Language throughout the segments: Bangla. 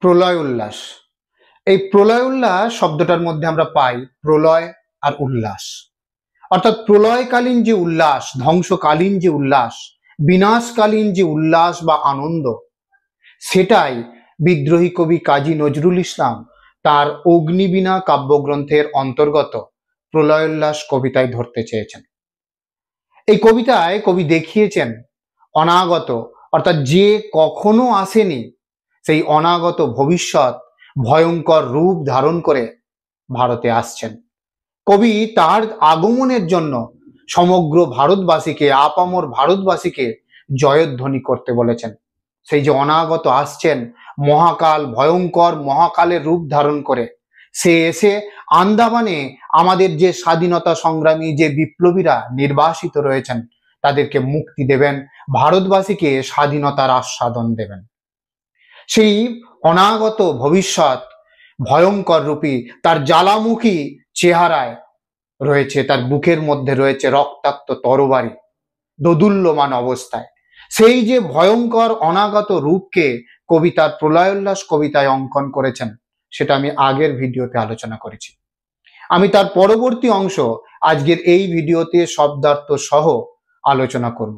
প্রলয় উল্লাস। এই প্রলয় উল্লাস শব্দটার মধ্যে আমরা পাই প্রলয় আর উল্লাস। অর্থাৎ প্রলয়কালীন যে উল্লাস, ধ্বংসকালীন যে উল্লাস, বিনাশকালীন যে উল্লাস বা আনন্দ, সেটাই বিদ্রোহী কবি কাজী নজরুল ইসলাম তার অগ্নিবীণা কাব্যগ্রন্থের অন্তর্গত প্রলয় উল্লাস কবিতায় ধরতে চেয়েছেন। এই কবিতায় কবি দেখিয়েছেন অনাগত, অর্থাৎ যে কখনো আসেনি, সেই অনাগত ভবিষ্যৎ ভয়ঙ্কর রূপ ধারণ করে ভারতে আসছেন। কবি তার আগমনের জন্য সমগ্র ভারতবাসীকে, আপামর ভারতবাসীকে জয়ধ্বনি করতে বলেছেন। সেই যে অনাগত আসছেন, মহাকাল, ভয়ঙ্কর মহাকালের রূপ ধারণ করে সে এসে আন্দামানে আমাদের যে স্বাধীনতা সংগ্রামী, যে বিপ্লবীরা নির্বাসিত রয়েছেন, তাদেরকে মুক্তি দেবেন, ভারতবাসীকে স্বাধীনতার আস্বাদন দেবেন। সেই অনাগত ভবিষ্যৎ ভয়ঙ্কর রূপী তার জ্বালামুখী চেহারায় রয়েছে, তার বুকের মধ্যে রয়েছে রক্তাক্ত তরবারি দোদুল্যমান অবস্থায়। সেই যে ভয়ঙ্কর অনাগত রূপকে কবি তার প্রলয় উল্লাস কবিতায় অঙ্কন করেছেন, সেটা আমি আগের ভিডিওতে আলোচনা করেছি। আমি তার পরবর্তী অংশ আজকের এই ভিডিওতে শব্দার্থ সহ আলোচনা করব।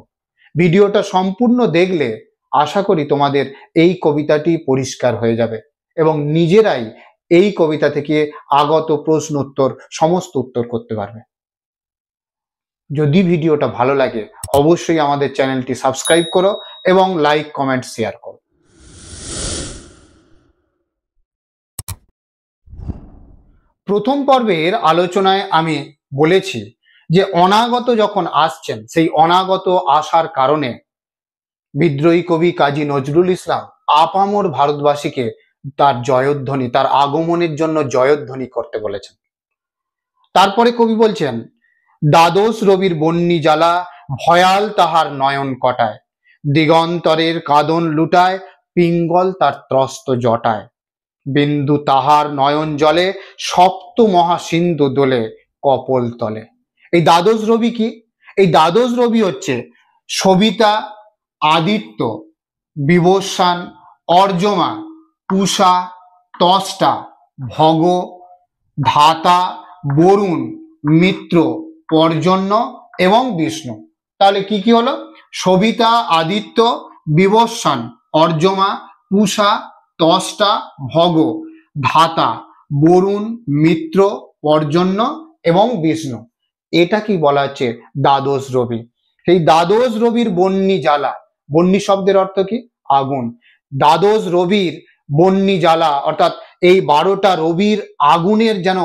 ভিডিওটা সম্পূর্ণ দেখলে আশা করি তোমাদের এই কবিতাটি পরিষ্কার হয়ে যাবে এবং নিজেরাই এই কবিতা থেকে আগত প্রশ্ন উত্তর সমস্ত উত্তর করতে পারবে। যদি ভিডিওটা ভালো লাগে অবশ্যই আমাদের চ্যানেলটি সাবস্ক্রাইব করো এবং লাইক, কমেন্ট, শেয়ার করো। প্রথম পর্বের আলোচনায় আমি বলেছি যে অনাগত যখন আসছেন, সেই অনাগত আসার কারণে বিদ্রোহী কবি কাজী নজরুল ইসলাম আপামর ভারতবাসীকে তার জয়ধ্বনি, তার আগমনের জন্য জয়ধ্বনি করতে বলেছেন। তারপরে কবি বলছেন, দ্বাদশ রবির বন্যি জ্বালা ভয়াল তাহার নয়ন কটায়, দিগন্তরের কাঁদন লুটায় পিঙ্গল তার ত্রস্ত জটায়, বিন্দু তাহার নয়ন জলে সপ্ত মহাসিন্ধু দোলে কপল তলে। এই দ্বাদশ রবি কি? এই দ্বাদশ রবি হচ্ছে সবিতা, আদিত্য, বিবস্বান, অর্যমা, পূষা, ত্বষ্টা, ভগ, ধাতা, বরুণ, মিত্র, পর্জন্য এবং বিষ্ণু। তাহলে কি কি হলো? সবিতা, আদিত্য, বিবস্বান, অর্যমা, পূষা, ত্বষ্টা, ভগ, ধাতা, বরুণ, মিত্র, পর্জন্য এবং বিষ্ণু। এটা কি বলা হচ্ছে? দ্বাদশ রবি। সেই দ্বাদশ রবির বন্যি জ্বালা, বন্যি শব্দের অর্থ কি? আগুন। দ্বাদশ রবির বন্যি জ্বালা অর্থাৎ এই 12টা রবির আগুনের যেন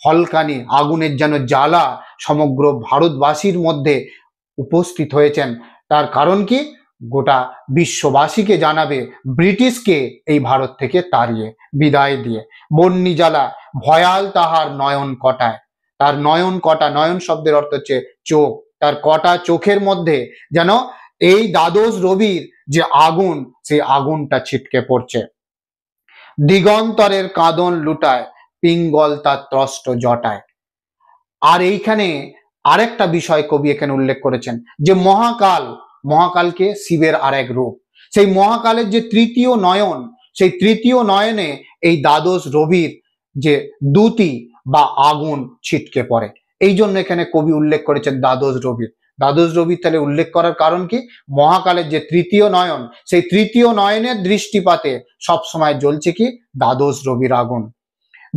হলকানি, আগুনের যেন জ্বালা সমগ্র ভারতবাসীর মধ্যে উপস্থিত হয়েছেন। তার কারণ কি? গোটা বিশ্ববাসীকে জানাবে ব্রিটিশকে এই ভারত থেকে তাড়িয়ে বিদায় দিয়ে। বন্যি জ্বালা ভয়াল তাহার নয়ন কটায়, তার নয়ন কটা, নয়ন শব্দের অর্থ হচ্ছে চোখ, তার কটা চোখের মধ্যে যেন এই দ্বাদশ রবির যে আগুন, সেই আগুনটা ছিটকে পড়ছে। দিগন্তরের কাঁদন লুটায় পিঙ্গল তার ত্রষ্ট জটায়। আর এইখানে আরেকটা বিষয় কবি এখানে উল্লেখ করেছেন যে মহাকাল, মহাকালকে শিবের আরেক রূপ, সেই মহাকালের যে তৃতীয় নয়ন, সেই তৃতীয় নয়নে এই দ্বাদশ রবির যে দ্যুতি বা আগুন ছিটকে পড়ে। এই জন্য এখানে কবি উল্লেখ করেছেন দ্বাদশ রবির। দ্বাদশ রবির তাহলে উল্লেখ করার কারণ কি? মহাকালের যে তৃতীয় নয়ন, সেই তৃতীয় নয়নের দৃষ্টিপাতে সবসময় জ্বলছে কি? দ্বাদশ রবির আগুন।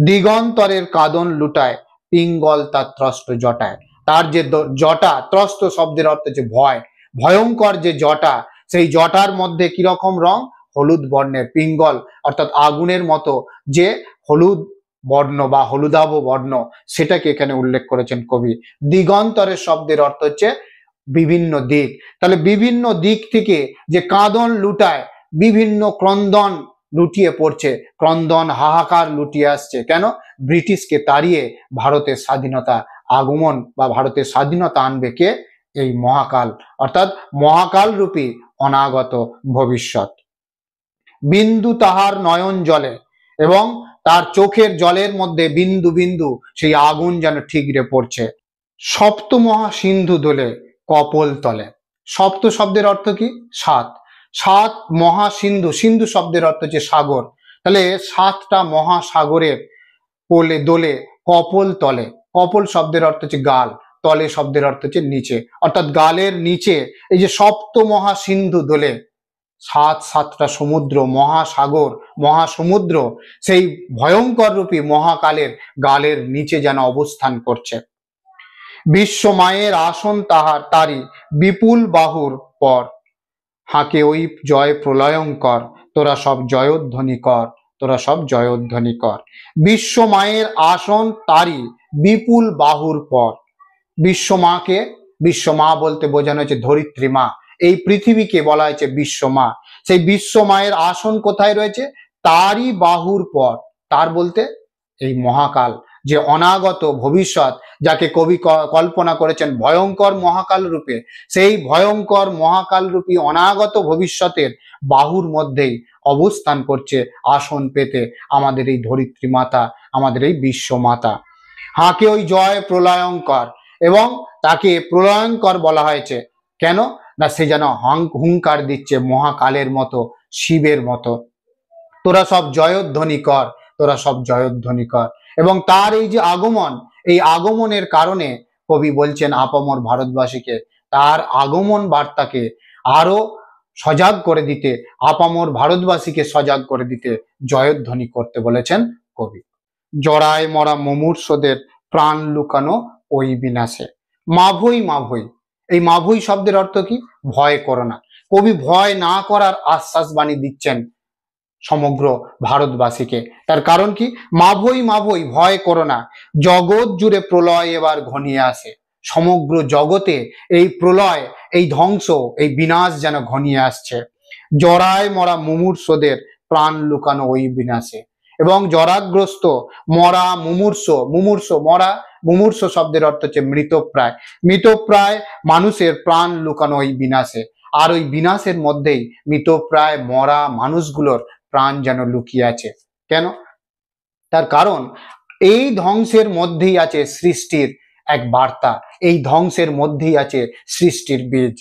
দিগন্তরের কাঁদন লুটায় পিঙ্গল তার ত্রস্ত জটায়। তার যে জটা, ত্রস্ত শব্দের অর্থ হচ্ছে ভয়, ভয়ঙ্কর যে জটা, সেই জটার মধ্যে কিরকম রং? হলুদ বর্ণের। পিঙ্গল অর্থাৎ আগুনের মতো যে হলুদ বর্ণ বা হলুদাভ বর্ণ, সেটাকে এখানে উল্লেখ করেছেন কবি। দিগন্তরের শব্দের অর্থ হচ্ছে বিভিন্ন দিক। তাহলে বিভিন্ন দিক থেকে যে কাঁদন লুটায়, বিভিন্ন ক্রন্দন লুটিয়ে পড়ছে, ক্রন্দন হাহাকার লুটিয়ে আসছে। কেন? ব্রিটিশকে তাড়িয়ে ভারতের স্বাধীনতা আগমন বা ভারতের স্বাধীনতা আনবে কে? এই মহাকাল, অর্থাৎ মহাকাল রূপী অনাগত ভবিষ্যৎ। বিন্দু তাহার নয়ন জলে, এবং তার চোখের জলের মধ্যে বিন্দু বিন্দু সেই আগুন যেন ঠিকরে পড়ছে। সপ্ত মহাসিন্ধু দোলে কপল তলে। সপ্ত শব্দের অর্থ কি? সাত। সাত মহাসিন্ধু, সিন্ধু শব্দের অর্থ হচ্ছে সাগর। তাহলে 7টা মহাসাগরের কোলে দোলে কপোল তলে, কপোল শব্দের অর্থ হচ্ছে গাল, তলে শব্দের অর্থ হচ্ছে নিচে, অর্থাৎ গালের নিচে এই যে সপ্ত মহাসিন্ধু দোলে, 7টা সমুদ্র, মহাসাগর, মহাসমুদ্র সেই ভয়ঙ্কর রূপী মহাকালের গালের নিচে যেন অবস্থান করছে। বিশ্ব মায়ের আসন তাহার তারি বিপুল বাহুর পর, হাঁকে ওই জয় প্রলয়ঙ্কর, তোরা সব জয়ধ্বনি কর, তোরা সব জয়ধ্বনি কর। বিশ্ব মায়ের আসন তারি বিপুল বাহুর পর, বিশ্ব মাকে, বিশ্ব মা বলতে বোঝানো হয়েছে ধরিত্রী মা, এই পৃথিবীকে বলা হয়েছে বিশ্ব মা। সেই বিশ্ব মায়ের আসন কোথায় রয়েছে? তারই বাহুর পর, তার বলতে এই মহাকাল, যে অনাগত ভবিষ্যৎ, যাকে কবি কল্পনা করেছেন ভয়ঙ্কর মহাকাল রূপে, সেই ভয়ঙ্কর মহাকাল রূপী অনাগত ভবিষ্যতের বাহুর মধ্যেই অবস্থান করছে আসন পেতে আমাদের এই ধরিত্রী মাতা, আমাদের এই বিশ্ব মাতা। হাঁকে ওই জয় প্রলয়ঙ্কর, এবং তাকে প্রলয়ঙ্কর বলা হয়েছে কেন না, সে যেন হুঙ্কার দিচ্ছে মহাকালের মতো, শিবের মতো, তোরা সব জয়ধ্বনি কর, তোরা সব জয়ধ্বনি কর। এবং তার এই যে আগমন, এই আগমনের কারণে কবি বলছেন আপামর ভারতবাসীকে তার আগমন বার্তাকে আরো সজাগ করে দিতে, আপামর ভারতবাসীকে সজাগ করে দিতে জয়ধ্বনি করতে বলেছেন কবি। জড়ায় মরা মুমূর্ষদের প্রাণ লুকানো ওই বিনাশে। মাভৈ মাভৈ, এই মাভৈ শব্দের অর্থ কি? ভয় করো না। কবি ভয় না করার আশ্বাস বাণী দিচ্ছেন সমগ্র ভারতবাসীকে। তার কারণ কি? মাভৈ মাভৈ, ভয় করো না, জগৎ জুড়ে প্রলয় এবার ঘনিয়ে আসে। সমগ্র জগতে এই প্রলয়, এই ধ্বংস, এই বিনাশ যেন ঘনিয়ে আসছে। জরায় মরা মুমূর্ষদের প্রাণ লুকানো ওই বিনাশে। এবং জরাগ্রস্ত, মরা, মুমূর্ষ মরা, মুমূর্ষ শব্দের অর্থ হচ্ছে মৃতপ্রায়, মৃতপ্রায় মানুষের প্রাণ লুকানো ওই বিনাশে। আর ওই বিনাশের মধ্যেই মৃতপ্রায় মরা মানুষগুলোর প্রাণ যেন লুকিয়ে আছে। কেন? তার কারণ এই ধ্বংসের মধ্যেই আছে সৃষ্টির এক বার্তা, এই ধ্বংসের মধ্যেই আছে সৃষ্টির বীজ।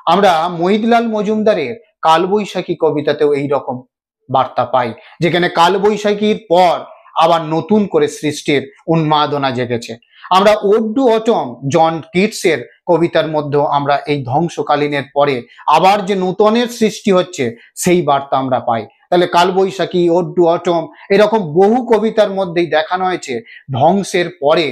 আমরা মহিদলাল মজুমদারের কালবৈশাখী কবিতাতেও এই রকম বার্তা পাই, যেখানে কালবৈশাখীর পর আবার নতুন করে সৃষ্টির উন্মাদনা জেগেছে। আমরা ওড টু অটম, জন কিটসের কবিতার মধ্যেও আমরা এই ধ্বংসকালীনের পরে আবার যে নূতনের সৃষ্টি হচ্ছে সেই বার্তা আমরা পাই। তাহলে কালবৈশাখী, ওড টু অটম, এরকম বহু কবিতার মধ্যেই দেখানো হয়েছে ধ্বংসের পরে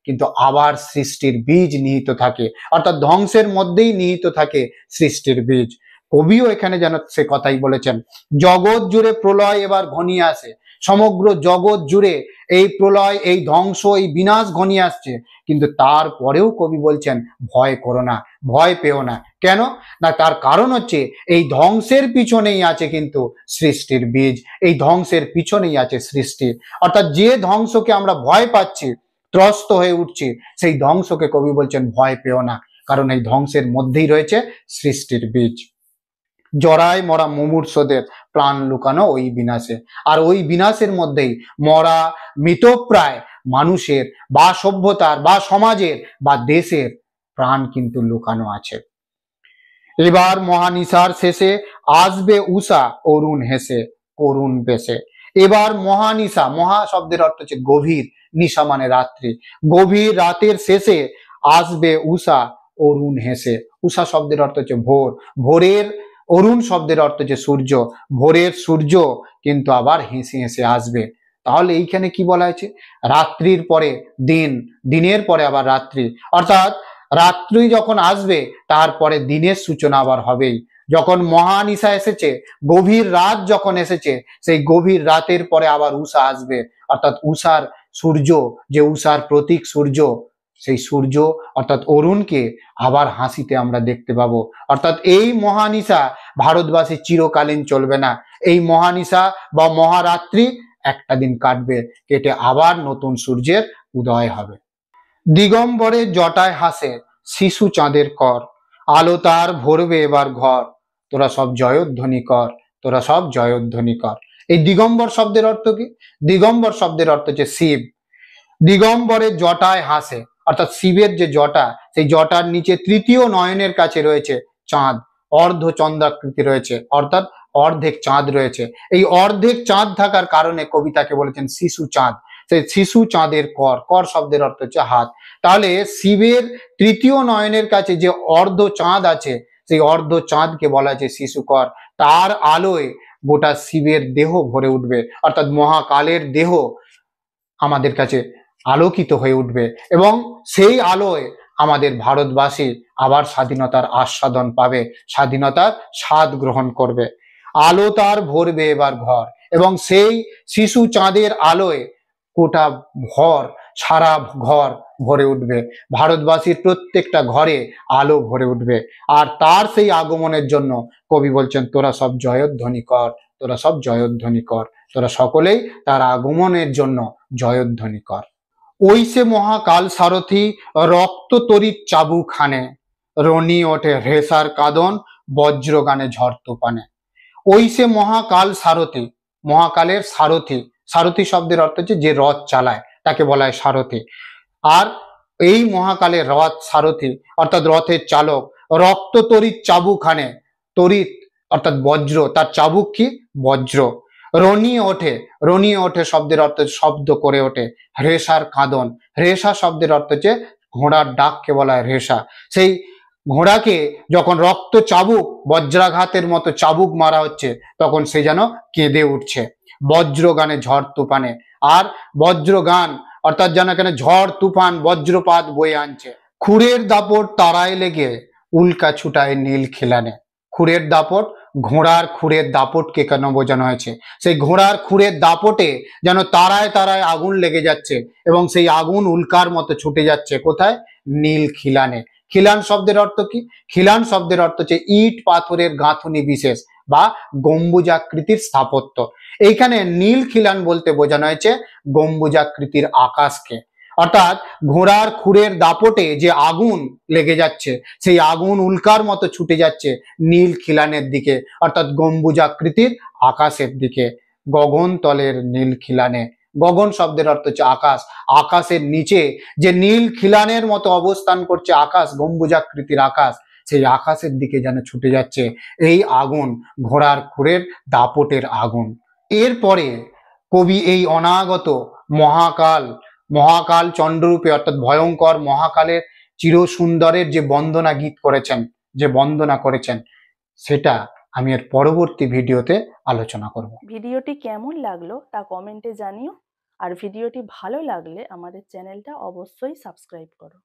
কিন্তু আবার সৃষ্টির বীজ নিহিত থাকে, অর্থাৎ ধ্বংসের মধ্যেই নিহিত থাকে সৃষ্টির বীজ। কবিও এখানে যেন সে কথাই বলেছেন, জগৎ জুড়ে প্রলয় এবার ঘনিয়ে আসে। সমগ্র জগৎ জুড়ে এই প্রলয়, এই ধ্বংস, এই বিনাশ ঘনিয়ে আসছে, কিন্তু তারপরেও কবি বলছেন ভয় করো না, ভয় পেও না। কেন না, তার কারণ হচ্ছে এই ধ্বংসের পিছনেই আছে কিন্তু সৃষ্টির বীজ, এই ধ্বংসের পিছনেই আছে সৃষ্টি। অর্থাৎ যে ধ্বংসকে আমরা ভয় পাচ্ছি, ত্রস্ত হয়ে উঠছি, সেই ধ্বংসকে কবি বলছেন ভয় পেও না, কারণ এই ধ্বংসের মধ্যেই রয়েছে সৃষ্টির বীজ। জরায় মরা মুমূর্ষদের প্রাণ লুকানো ওই বিনাশে। আর ওই বিনাশের মধ্যেই মরা, মৃতপ্রায় মানুষের বা সভ্যতার বা সমাজের বা দেশের প্রাণ কিন্তু লুকানো আছে। এবার মহানিশার শেষে আসবে উষা অরুণ হেসে করুণ বেশে। এবার মহানিশা, মহা শব্দের অর্থ হচ্ছে গভীর, নিশা মানে রাত্রি, গভীর রাতের শেষে আসবে উষা অরুণ হেসে। উষা শব্দের অর্থ হচ্ছে ভোর, ভোরের, অরুণ শব্দের অর্থ হচ্ছে সূর্য, ভোরের সূর্য কিন্তু আবার হেসে হেসে আসবে। তাহলে এইখানে কি বলা হয়েছে? রাত্রির পরে দিন, দিনের পরে আবার রাত্রি, অর্থাৎ রাত্রি যখন আসবে তারপরে দিনের সূচনা আবার হবেই। যখন মহানিশা এসেছে, গভীর রাত যখন এসেছে, সেই গভীর রাতের পরে আবার উষা আসবে, অর্থাৎ উষার সূর্য, যে উষার প্রতীক সূর্য, সেই সূর্য অর্থাৎ অরুণকে আবার হাসিতে আমরা দেখতে পাবো। অর্থাৎ এই মহানিশা ভারতবাসী চিরকালীন চলবে না, এই মহানিশা বা মহারাত্রি একটা দিন কাটবে, কেটে আবার নতুন সূর্যের উদয় হবে। দিগম্বরে জটায় হাসে শিশু চাঁদের কর, আলো তার ভরবে এবার ঘর, তোরা সব জয়ধ্বনি কর, তোরা সব জয়ধ্বনি কর। এই দিগম্বর শব্দের অর্থ কি? দিগম্বর শব্দের অর্থ হচ্ছে শিব। দিগম্বরে জটায় হাসে, অর্থাৎ শিবের যে জটা, সেই জটার নিচে তৃতীয় নয়নের কাছে রয়েছে চাঁদ, অর্ধচন্দ্রাকৃতি রয়েছে, অর্থাৎ অর্ধেক চাঁদ রয়েছে। এই অর্ধেক চাঁদ থাকার কারণে কবিতাকে বলেছেন শিশু চাঁদ। সেই শিশু চাঁদের কর, কর শব্দের অর্থ হচ্ছে হাত। তাহলে শিবের তৃতীয় নয়নের কাছে যে অর্ধ চাঁদ আছে, সেই অর্ধ চাঁদকে বলা হয়েছে শিশু কর। তার আলোয় গোটা শিবের দেহ ভরে উঠবে, অর্থাৎ মহাকালের দেহ আমাদের কাছে আলোকিত হয়ে উঠবে এবং সেই আলোয় আমাদের ভারতবাসী আবার স্বাধীনতার আস্বাদন পাবে, স্বাধীনতার স্বাদ গ্রহণ করবে। আলো তার ভরবে এবার ঘর, এবং সেই শিশু চাঁদের আলোয় গোটা ঘর, সারা ঘর ভরে উঠবে। ভারতবাসীর প্রত্যেকটা ঘরে আলো ভরে উঠবে। আর তার সেই আগমনের জন্য কবি বলছেন, তোরা সব জয়ধ্বনি কর, তোরা সব জয়ধ্বনি কর, তোরা সকলেই তার আগমনের জন্য জয়ধ্বনি কর। ওই সে মহাকাল সারথি রক্ত তরিত চাবুখানে, রনি ওঠে রেশার কাঁদন বজ্রগানে ঝড় তুফানে। ওই সে মহাকাল সারথি, মহাকালের সারথি, সারথি শব্দের অর্থ হচ্ছে যে রথ চালায় তাকে বলা হয় সারথি। আর এই মহাকালের রথ সারথি অর্থাৎ রথের চালক রক্ত তরিত চাবুখানে, তরিত অর্থাৎ বজ্র, তার চাবুক কি? বজ্র। রনিয়ে ওঠে, রনিয়ে ওঠে শব্দের অর্থ শব্দ করে ওঠে। রেশার কাঁদন, রেশা শব্দের অর্থ হচ্ছে ঘোড়ার ডাককে বলা হয় রেশা। সেই ঘোড়াকে যখন রক্ত চাবুক, বজ্রাঘাতের মতো চাবুক মারা হচ্ছে, তখন সে যেন কেঁদে উঠছে বজ্রগানে ঝড় তুফানে। আর বজ্রগান অর্থাৎ যেন এখানে ঝড় তুফান বজ্রপাত বয়ে আনছে। খুরের দাপট তারায় লেগে উল্কা ছুটায় নীল খিলানে। খুরের দাপট, ঘোড়ার খুরের দাপটকে কেন বোঝানো হয়েছে? সেই ঘোড়ার খুরের দাপটে যেন তারায় তারায় আগুন লেগে যাচ্ছে এবং সেই আগুন উল্কার মতো ছুটে যাচ্ছে কোথায়? নীল খিলানে। খিলান শব্দের অর্থ কি? খিলান শব্দের অর্থ হচ্ছে ইট পাথরের গাঁথুনি বিশেষ বা গম্বুজাকৃতির স্থাপত্য। এইখানে নীল খিলান বলতে বোঝানো হয়েছে গম্বুজাকৃতির আকাশকে। অর্থাৎ ঘোড়ার খুরের দাপটে যে আগুন লেগে যাচ্ছে, সেই আগুন উল্কার মতো ছুটে যাচ্ছে নীল খিলানের দিকে, অর্থাৎ গম্বুজাকৃতির আকাশের দিকে। গগন তলের নীল খিলানে, গগন শব্দের অর্থ হচ্ছে আকাশ। আকাশের নিচে যে নীল খিলানের মতো অবস্থান করছে আকাশ, গম্বুজাকৃতির আকাশ, সেই আকাশের দিকে যেন ছুটে যাচ্ছে এই আগুন, ঘোড়ার খুরের দাপটের আগুন। এরপরে কবি এই অনাগত মহাকাল, মহাকাল চন্দ্ররূপে অর্থাৎ ভয়ঙ্কর মহাকালের চিরসুন্দরের যে বন্দনা গীত করেছেন, যে বন্দনা করেছেন, সেটা আমি এর পরবর্তী ভিডিওতে আলোচনা করব। ভিডিওটি কেমন লাগলো তা কমেন্টে জানিও, আর ভিডিওটি ভালো লাগলে আমাদের চ্যানেলটা অবশ্যই সাবস্ক্রাইব করো।